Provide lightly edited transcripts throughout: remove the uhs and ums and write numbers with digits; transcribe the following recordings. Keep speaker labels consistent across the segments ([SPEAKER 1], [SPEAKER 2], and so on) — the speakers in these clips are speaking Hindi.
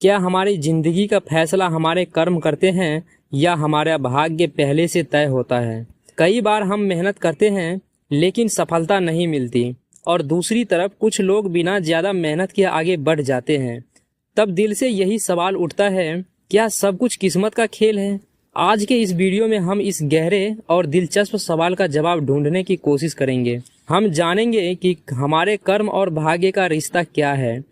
[SPEAKER 1] क्या हमारी जिंदगी का फैसला हमारे कर्म करते हैं या हमारा भाग्य पहले से तय होता है। कई बार हम मेहनत करते हैं लेकिन सफलता नहीं मिलती और दूसरी तरफ कुछ लोग बिना ज़्यादा मेहनत के आगे बढ़ जाते हैं। तब दिल से यही सवाल उठता है, क्या सब कुछ किस्मत का खेल है। आज के इस वीडियो में हम इस गहरे और दिलचस्प सवाल का जवाब ढूंढने की कोशिश करेंगे। हम जानेंगे कि हमारे कर्म और भाग्य का रिश्ता क्या है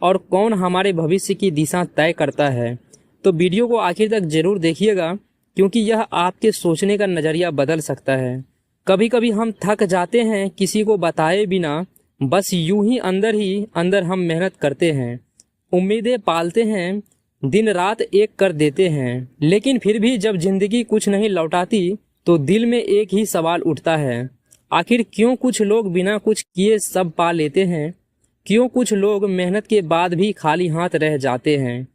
[SPEAKER 1] और कौन हमारे भविष्य की दिशा तय करता है। तो वीडियो को आखिर तक जरूर देखिएगा, क्योंकि यह आपके सोचने का नज़रिया बदल सकता है। कभी कभी हम थक जाते हैं किसी को बताए बिना, बस यूं ही अंदर हम मेहनत करते हैं, उम्मीदें पालते हैं, दिन रात एक कर देते हैं, लेकिन फिर भी जब जिंदगी कुछ नहीं लौटाती तो दिल में एक ही सवाल उठता है, आखिर क्यों कुछ लोग बिना कुछ किए सब पा लेते हैं। क्यों कुछ लोग मेहनत के बाद भी खाली हाथ रह जाते हैं।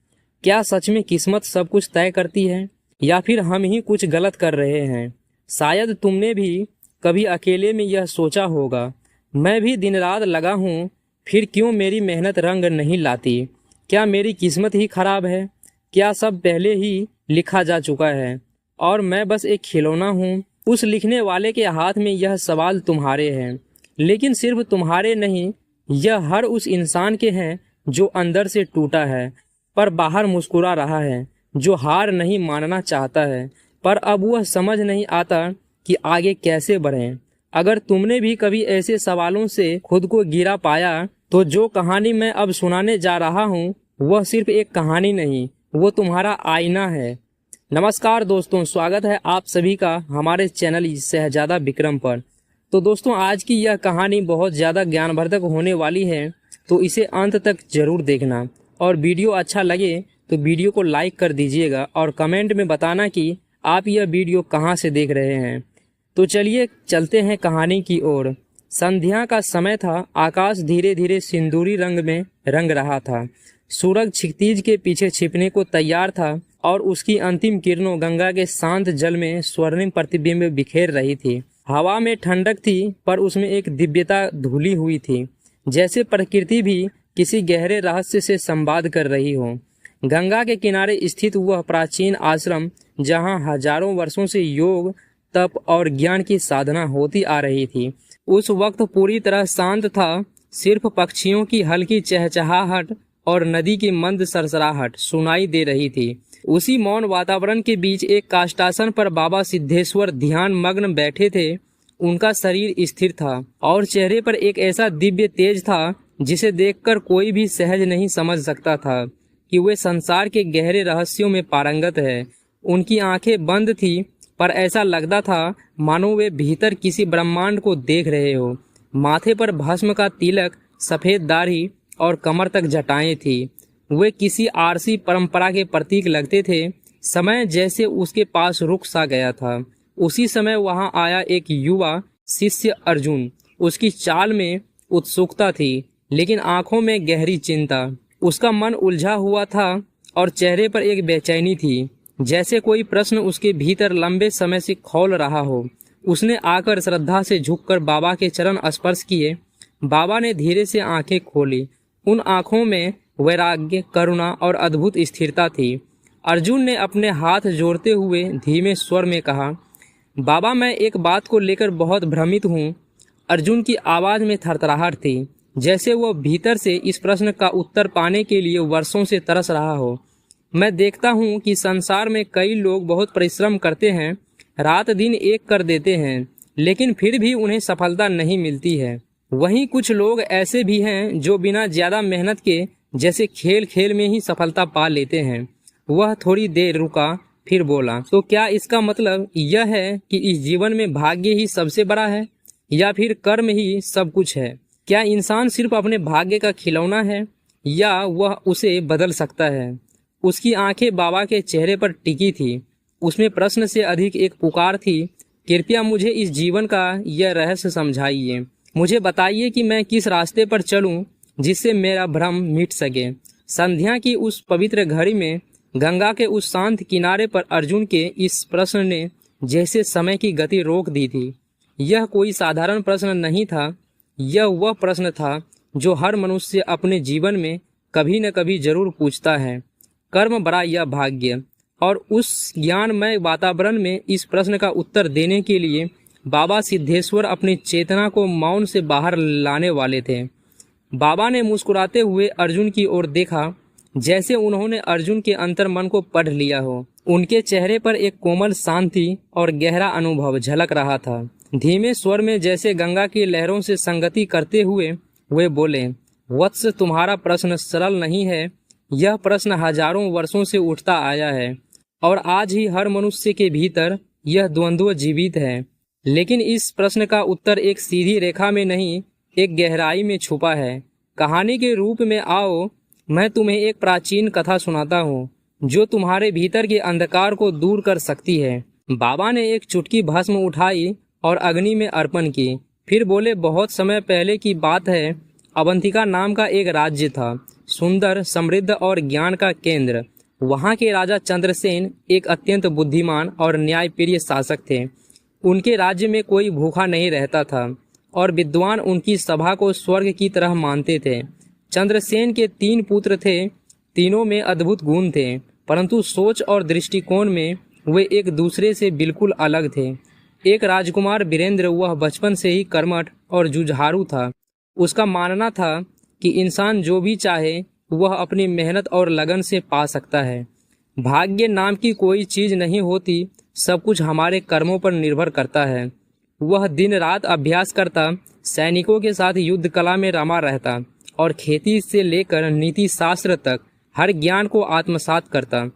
[SPEAKER 1] क्या सच में किस्मत सब कुछ तय करती है या फिर हम ही कुछ गलत कर रहे हैं। शायद तुमने भी कभी अकेले में यह सोचा होगा, मैं भी दिन रात लगा हूँ, फिर क्यों मेरी मेहनत रंग नहीं लाती। क्या मेरी किस्मत ही खराब है। क्या सब पहले ही लिखा जा चुका है और मैं बस एक खिलौना हूँ। उस लिखने वाले के हाथ में यह सवाल तुम्हारे हैं, लेकिन सिर्फ तुम्हारे नहीं, यह हर उस इंसान के हैं जो अंदर से टूटा है पर बाहर मुस्कुरा रहा है, जो हार नहीं मानना चाहता है पर अब वह समझ नहीं आता कि आगे कैसे बढ़ें। अगर तुमने भी कभी ऐसे सवालों से खुद को घिरा पाया तो जो कहानी मैं अब सुनाने जा रहा हूँ वह सिर्फ एक कहानी नहीं, वो तुम्हारा आईना है। नमस्कार दोस्तों, स्वागत है आप सभी का हमारे चैनल शहजादा विक्रम पर। तो दोस्तों, आज की यह कहानी बहुत ज़्यादा ज्ञानवर्धक होने वाली है, तो इसे अंत तक जरूर देखना और वीडियो अच्छा लगे तो वीडियो को लाइक कर दीजिएगा और कमेंट में बताना कि आप यह वीडियो कहां से देख रहे हैं। तो चलिए चलते हैं कहानी की ओर। संध्या का समय था, आकाश धीरे धीरे सिंदूरी रंग में रंग रहा था। सूरज क्षितिज के पीछे छिपने को तैयार था और उसकी अंतिम किरणों गंगा के शांत जल में स्वर्णिम प्रतिबिंब बिखेर रही थी। हवा में ठंडक थी पर उसमें एक दिव्यता धुली हुई थी, जैसे प्रकृति भी किसी गहरे रहस्य से संवाद कर रही हो। गंगा के किनारे स्थित वह प्राचीन आश्रम, जहां हजारों वर्षों से योग, तप और ज्ञान की साधना होती आ रही थी, उस वक्त पूरी तरह शांत था। सिर्फ पक्षियों की हल्की चहचहाहट और नदी की मंद सरसराहट सुनाई दे रही थी। उसी मौन वातावरण के बीच एक काष्ठासन पर बाबा सिद्धेश्वर ध्यान मग्न बैठे थे। उनका शरीर स्थिर था और चेहरे पर एक ऐसा दिव्य तेज था जिसे देखकर कोई भी सहज नहीं समझ सकता था कि वे संसार के गहरे रहस्यों में पारंगत है। उनकी आंखें बंद थी पर ऐसा लगता था मानो वे भीतर किसी ब्रह्मांड को देख रहे हो। माथे पर भस्म का तिलक, सफेद दाढ़ी और कमर तक जटाएं थी। वे किसी आरसी परंपरा के प्रतीक लगते थे। समय जैसे उसके पास रुक सा गया था। उसी समय वहां आया एक युवा शिष्य अर्जुन। उसकी चाल में उत्सुकता थी लेकिन आंखों में गहरी चिंता। उसका मन उलझा हुआ था और चेहरे पर एक बेचैनी थी, जैसे कोई प्रश्न उसके भीतर लंबे समय से खौल रहा हो। उसने आकर श्रद्धा से झुककर बाबा के चरण स्पर्श किए। बाबा ने धीरे से आंखें खोली। उन आंखों में वैराग्य, करुणा और अद्भुत स्थिरता थी। अर्जुन ने अपने हाथ जोड़ते हुए धीमे स्वर में कहा, बाबा, मैं एक बात को लेकर बहुत भ्रमित हूँ। अर्जुन की आवाज़ में थरथराहट थी, जैसे वह भीतर से इस प्रश्न का उत्तर पाने के लिए वर्षों से तरस रहा हो। मैं देखता हूँ कि संसार में कई लोग बहुत परिश्रम करते हैं, रात दिन एक कर देते हैं, लेकिन फिर भी उन्हें सफलता नहीं मिलती है। वहीं कुछ लोग ऐसे भी हैं जो बिना ज़्यादा मेहनत के, जैसे खेल खेल में ही सफलता पा लेते हैं। वह थोड़ी देर रुका, फिर बोला, तो क्या इसका मतलब यह है कि इस जीवन में भाग्य ही सबसे बड़ा है या फिर कर्म ही सब कुछ है? क्या इंसान सिर्फ अपने भाग्य का खिलौना है या वह उसे बदल सकता है? उसकी आंखें बाबा के चेहरे पर टिकी थी। उसमें प्रश्न से अधिक एक पुकार थी। कृपया मुझे इस जीवन का यह रहस्य समझाइए। मुझे बताइए कि मैं किस रास्ते पर चलूं जिससे मेरा भ्रम मिट सके। संध्या की उस पवित्र घड़ी में, गंगा के उस शांत किनारे पर अर्जुन के इस प्रश्न ने जैसे समय की गति रोक दी थी। यह कोई साधारण प्रश्न नहीं था। यह वह प्रश्न था जो हर मनुष्य अपने जीवन में कभी न कभी जरूर पूछता है। कर्म बड़ा या भाग्य? और उस ज्ञानमय वातावरण में इस प्रश्न का उत्तर देने के लिए बाबा सिद्धेश्वर अपनी चेतना को मौन से बाहर लाने वाले थे। बाबा ने मुस्कुराते हुए अर्जुन की ओर देखा, जैसे उन्होंने अर्जुन के अंतर्मन को पढ़ लिया हो। उनके चेहरे पर एक कोमल शांति और गहरा अनुभव झलक रहा था। धीमे स्वर में, जैसे गंगा की लहरों से संगति करते हुए, वे बोले, वत्स, तुम्हारा प्रश्न सरल नहीं है। यह प्रश्न हजारों वर्षों से उठता आया है और आज ही हर मनुष्य के भीतर यह द्वंद्व जीवित है। लेकिन इस प्रश्न का उत्तर एक सीधी रेखा में नहीं, एक गहराई में छुपा है। कहानी के रूप में आओ, मैं तुम्हें एक प्राचीन कथा सुनाता हूँ जो तुम्हारे भीतर के अंधकार को दूर कर सकती है। बाबा ने एक चुटकी भस्म उठाई और अग्नि में अर्पण की। फिर बोले, बहुत समय पहले की बात है। अवंतिका नाम का एक राज्य था, सुंदर, समृद्ध और ज्ञान का केंद्र। वहाँ के राजा चंद्रसेन एक अत्यंत बुद्धिमान और न्यायप्रिय शासक थे। उनके राज्य में कोई भूखा नहीं रहता था और विद्वान उनकी सभा को स्वर्ग की तरह मानते थे। चंद्रसेन के 3 पुत्र थे। तीनों में अद्भुत गुण थे, परंतु सोच और दृष्टिकोण में वे एक दूसरे से बिल्कुल अलग थे। एक राजकुमार वीरेंद्र, वह बचपन से ही कर्मठ और जुझारू था। उसका मानना था कि इंसान जो भी चाहे वह अपनी मेहनत और लगन से पा सकता है। भाग्य नाम की कोई चीज नहीं होती, सब कुछ हमारे कर्मों पर निर्भर करता है। वह दिन रात अभ्यास करता, सैनिकों के साथ युद्ध कला में रमा रहता और खेती से लेकर नीति शास्त्र तक हर ज्ञान को आत्मसात करता।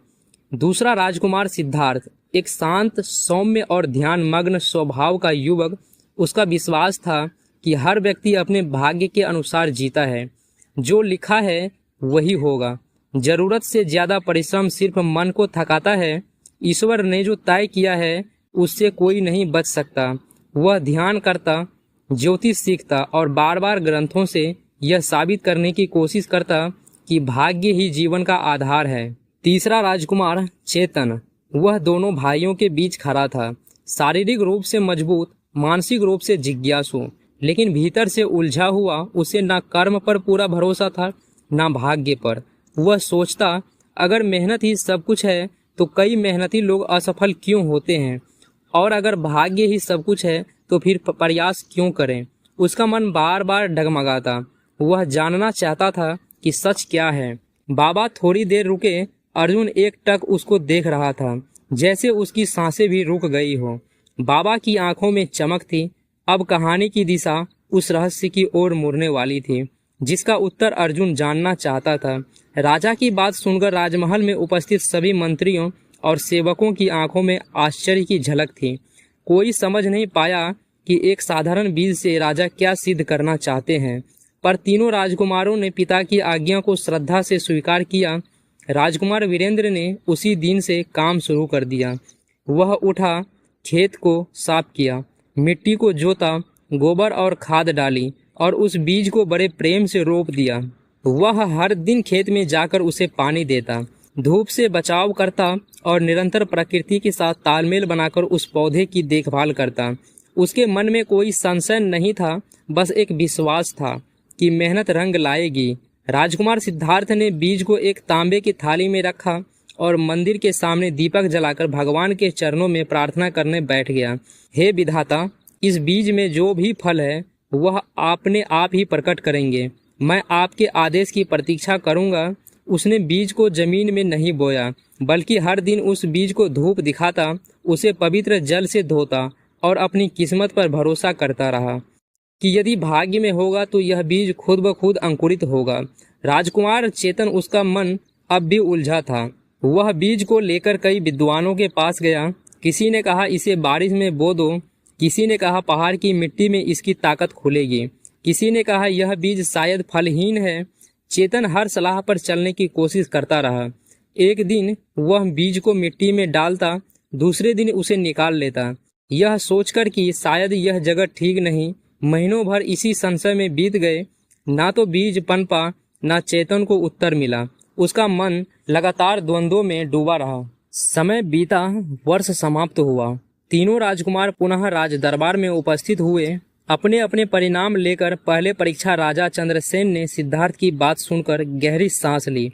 [SPEAKER 1] दूसरा राजकुमार सिद्धार्थ, एक शांत, सौम्य और ध्यान मग्न स्वभाव का युवक। उसका विश्वास था कि हर व्यक्ति अपने भाग्य के अनुसार जीता है। जो लिखा है वही होगा। जरूरत से ज्यादा परिश्रम सिर्फ मन को थकाता है। ईश्वर ने जो तय किया है उससे कोई नहीं बच सकता। वह ध्यान करता, ज्योतिष सीखता और बार बार ग्रंथों से यह साबित करने की कोशिश करता कि भाग्य ही जीवन का आधार है। तीसरा राजकुमार चेतन, वह दोनों भाइयों के बीच खड़ा था। शारीरिक रूप से मजबूत, मानसिक रूप से जिज्ञासु, लेकिन भीतर से उलझा हुआ। उसे ना कर्म पर पूरा भरोसा था, ना भाग्य पर। वह सोचता, अगर मेहनत ही सब कुछ है तो कई मेहनती लोग असफल क्यों होते हैं, और अगर भाग्य ही सब कुछ है तो फिर प्रयास क्यों करें। उसका मन बार बार डगमगाता। वह जानना चाहता था कि सच क्या है। बाबा थोड़ी देर रुके। अर्जुन एकटक उसको देख रहा था, जैसे उसकी सांसें भी रुक गई हो। बाबा की आंखों में चमक थी। अब कहानी की दिशा उस रहस्य की ओर मुड़ने वाली थी जिसका उत्तर अर्जुन जानना चाहता था। राजा की बात सुनकर राजमहल में उपस्थित सभी मंत्रियों और सेवकों की आंखों में आश्चर्य की झलक थी। कोई समझ नहीं पाया कि एक साधारण बीज से राजा क्या सिद्ध करना चाहते हैं, पर तीनों राजकुमारों ने पिता की आज्ञा को श्रद्धा से स्वीकार किया। राजकुमार वीरेंद्र ने उसी दिन से काम शुरू कर दिया। वह उठा, खेत को साफ किया, मिट्टी को जोता, गोबर और खाद डाली और उस बीज को बड़े प्रेम से रोप दिया। वह हर दिन खेत में जाकर उसे पानी देता, धूप से बचाव करता और निरंतर प्रकृति के साथ तालमेल बनाकर उस पौधे की देखभाल करता। उसके मन में कोई संशय नहीं था, बस एक विश्वास था कि मेहनत रंग लाएगी। राजकुमार सिद्धार्थ ने बीज को एक तांबे की थाली में रखा और मंदिर के सामने दीपक जलाकर भगवान के चरणों में प्रार्थना करने बैठ गया। हे विधाता, इस बीज में जो भी फल है वह आपने आप ही प्रकट करेंगे। मैं आपके आदेश की प्रतीक्षा करूंगा। उसने बीज को जमीन में नहीं बोया, बल्कि हर दिन उस बीज को धूप दिखाता, उसे पवित्र जल से धोता और अपनी किस्मत पर भरोसा करता रहा कि यदि भाग्य में होगा तो यह बीज खुद ब खुद अंकुरित होगा। राजकुमार चेतन, उसका मन अब भी उलझा था। वह बीज को लेकर कई विद्वानों के पास गया। किसी ने कहा इसे बारिश में बो दो, किसी ने कहा पहाड़ की मिट्टी में इसकी ताकत खुलेगी, किसी ने कहा यह बीज शायद फलहीन है। चेतन हर सलाह पर चलने की कोशिश करता रहा। एक दिन वह बीज को मिट्टी में डालता, दूसरे दिन उसे निकाल लेता, यह सोचकर कि शायद यह जगह ठीक नहीं। महीनों भर इसी संशय में बीत गए। ना तो बीज पनपा, ना चेतन को उत्तर मिला। उसका मन लगातार द्वंद्वों में डूबा रहा। समय बीता, वर्ष समाप्त हुआ। तीनों राजकुमार पुनः राज दरबार में उपस्थित हुए। अपने अपने परिणाम लेकर पहले परीक्षा राजा चंद्रसेन ने सिद्धार्थ की बात सुनकर गहरी सांस ली।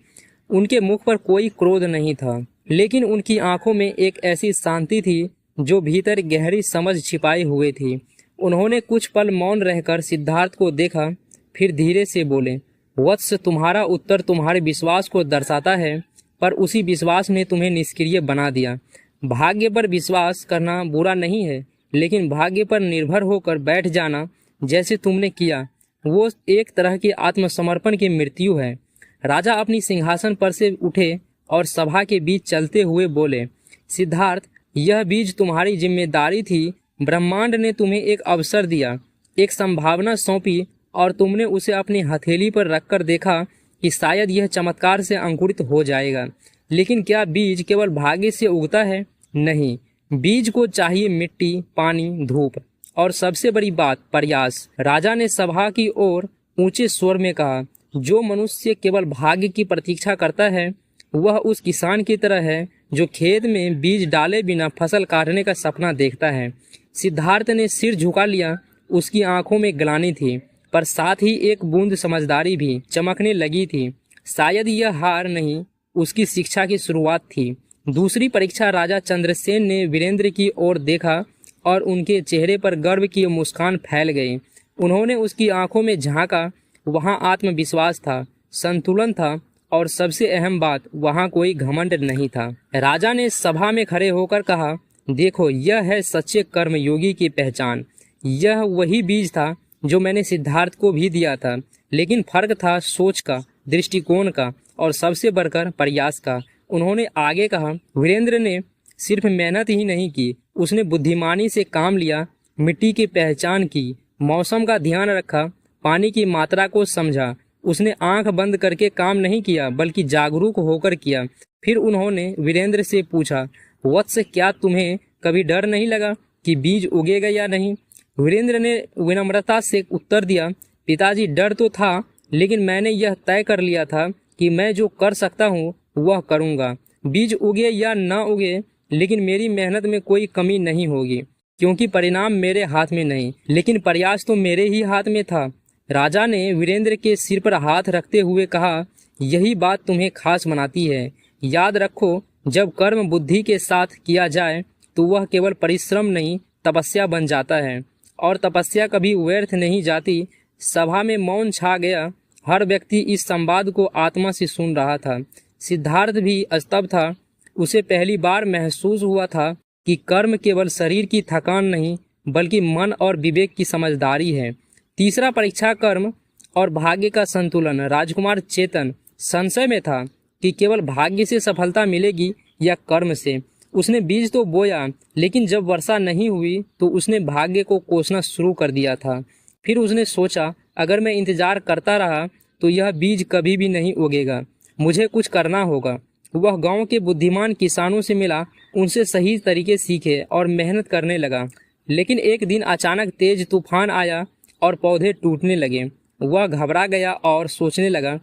[SPEAKER 1] उनके मुख पर कोई क्रोध नहीं था, लेकिन उनकी आंखों में एक ऐसी शांति थी जो भीतर गहरी समझ छिपाई हुई थी। उन्होंने कुछ पल मौन रहकर सिद्धार्थ को देखा, फिर धीरे से बोले, वत्स, तुम्हारा उत्तर तुम्हारे विश्वास को दर्शाता है, पर उसी विश्वास ने तुम्हें निष्क्रिय बना दिया। भाग्य पर विश्वास करना बुरा नहीं है, लेकिन भाग्य पर निर्भर होकर बैठ जाना जैसे तुमने किया, वो एक तरह की आत्मसमर्पण की मृत्यु है। राजा अपनी सिंहासन पर से उठे और सभा के बीच चलते हुए बोले, सिद्धार्थ, यह बीज तुम्हारी जिम्मेदारी थी। ब्रह्मांड ने तुम्हें एक अवसर दिया, एक संभावना सौंपी, और तुमने उसे अपनी हथेली पर रखकर देखा कि शायद यह चमत्कार से अंकुरित हो जाएगा। लेकिन क्या बीज केवल भाग्य से उगता है? नहीं, बीज को चाहिए मिट्टी, पानी, धूप और सबसे बड़ी बात, प्रयास। राजा ने सभा की ओर ऊंचे स्वर में कहा, जो मनुष्य केवल भाग्य की प्रतीक्षा करता है वह उस किसान की तरह है जो खेत में बीज डाले बिना फसल काटने का सपना देखता है। सिद्धार्थ ने सिर झुका लिया। उसकी आंखों में ग्लानि थी, पर साथ ही एक बूंद समझदारी भी चमकने लगी थी। शायद यह हार नहीं, उसकी शिक्षा की शुरुआत थी। दूसरी परीक्षा। राजा चंद्रसेन ने वीरेंद्र की ओर देखा और उनके चेहरे पर गर्व की मुस्कान फैल गई। उन्होंने उसकी आंखों में झांका। वहां आत्मविश्वास था, संतुलन था, और सबसे अहम बात, वहां कोई घमंड नहीं था। राजा ने सभा में खड़े होकर कहा, देखो, यह है सच्चे कर्मयोगी की पहचान। यह वही बीज था जो मैंने सिद्धार्थ को भी दिया था, लेकिन फर्क था सोच का, दृष्टिकोण का, और सबसे बढ़कर प्रयास का। उन्होंने आगे कहा, वीरेंद्र ने सिर्फ मेहनत ही नहीं की, उसने बुद्धिमानी से काम लिया, मिट्टी की पहचान की, मौसम का ध्यान रखा, पानी की मात्रा को समझा। उसने आंख बंद करके काम नहीं किया, बल्कि जागरूक होकर किया। फिर उन्होंने वीरेंद्र से पूछा, वत्स, क्या तुम्हें कभी डर नहीं लगा कि बीज उगेगा या नहीं? वीरेंद्र ने विनम्रता से उत्तर दिया, पिताजी, डर तो था, लेकिन मैंने यह तय कर लिया था कि मैं जो कर सकता हूँ वह करूँगा। बीज उगे या न उगे, लेकिन मेरी मेहनत में कोई कमी नहीं होगी, क्योंकि परिणाम मेरे हाथ में नहीं, लेकिन प्रयास तो मेरे ही हाथ में था। राजा ने वीरेंद्र के सिर पर हाथ रखते हुए कहा, यही बात तुम्हें खास बनाती है। याद रखो, जब कर्म बुद्धि के साथ किया जाए तो वह केवल परिश्रम नहीं, तपस्या बन जाता है, और तपस्या कभी व्यर्थ नहीं जाती। सभा में मौन छा गया। हर व्यक्ति इस संवाद को आत्मा से सुन रहा था। सिद्धार्थ भी स्तब्ध था। उसे पहली बार महसूस हुआ था कि कर्म केवल शरीर की थकान नहीं, बल्कि मन और विवेक की समझदारी है। तीसरा परीक्षा, कर्म और भाग्य का संतुलन। राजकुमार चेतन संशय में था कि केवल भाग्य से सफलता मिलेगी या कर्म से। उसने बीज तो बोया, लेकिन जब वर्षा नहीं हुई तो उसने भाग्य को कोसना शुरू कर दिया था। फिर उसने सोचा, अगर मैं इंतजार करता रहा तो यह बीज कभी भी नहीं उगेगा। मुझे कुछ करना होगा। वह गांव के बुद्धिमान किसानों से मिला, उनसे सही तरीके सीखे और मेहनत करने लगा। लेकिन एक दिन अचानक तेज तूफान आया और पौधे टूटने लगे। वह घबरा गया और सोचने लगा,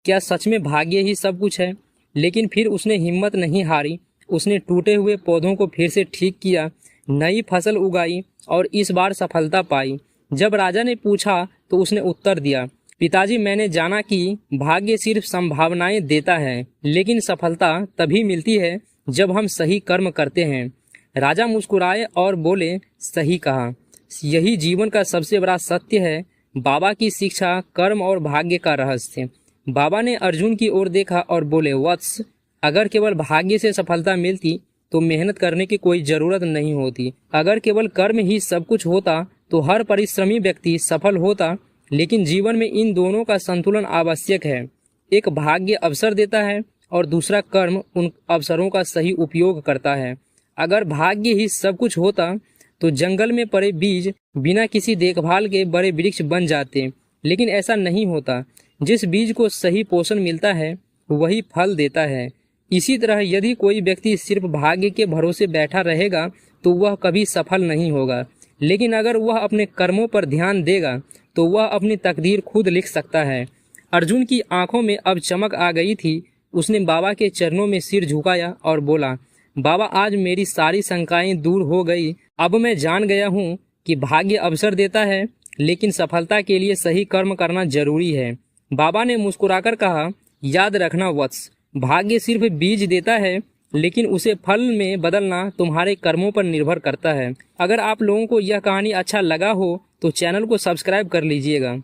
[SPEAKER 1] क्या सच में भाग्य ही सब कुछ है? लेकिन फिर उसने हिम्मत नहीं हारी। उसने टूटे हुए पौधों को फिर से ठीक किया, नई फसल उगाई और इस बार सफलता पाई। जब राजा ने पूछा तो उसने उत्तर दिया, पिताजी, मैंने जाना कि भाग्य सिर्फ संभावनाएं देता है, लेकिन सफलता तभी मिलती है जब हम सही कर्म करते हैं। राजा मुस्कुराए और बोले, सही कहा, यही जीवन का सबसे बड़ा सत्य है। बाबा की शिक्षा कर्म और भाग्य का रहस्य। बाबा ने अर्जुन की ओर देखा और बोले, वत्स, अगर केवल भाग्य से सफलता मिलती तो मेहनत करने की कोई जरूरत नहीं होती। अगर केवल कर्म ही सब कुछ होता तो हर परिश्रमी व्यक्ति सफल होता। लेकिन जीवन में इन दोनों का संतुलन आवश्यक है। एक भाग्य अवसर देता है और दूसरा कर्म उन अवसरों का सही उपयोग करता है। अगर भाग्य ही सब कुछ होता तो जंगल में पड़े बीज बिना किसी देखभाल के बड़े वृक्ष बन जाते, लेकिन ऐसा नहीं होता। जिस बीज को सही पोषण मिलता है वही फल देता है। इसी तरह यदि कोई व्यक्ति सिर्फ भाग्य के भरोसे बैठा रहेगा तो वह कभी सफल नहीं होगा, लेकिन अगर वह अपने कर्मों पर ध्यान देगा तो वह अपनी तकदीर खुद लिख सकता है। अर्जुन की आंखों में अब चमक आ गई थी। उसने बाबा के चरणों में सिर झुकाया और बोला, बाबा, आज मेरी सारी शंकाएं दूर हो गई। अब मैं जान गया हूँ कि भाग्य अवसर देता है, लेकिन सफलता के लिए सही कर्म करना जरूरी है। बाबा ने मुस्कुराकर कहा, याद रखना वत्स, भाग्य सिर्फ बीज देता है, लेकिन उसे फल में बदलना तुम्हारे कर्मों पर निर्भर करता है। अगर आप लोगों को यह कहानी अच्छा लगा हो तो चैनल को सब्सक्राइब कर लीजिएगा।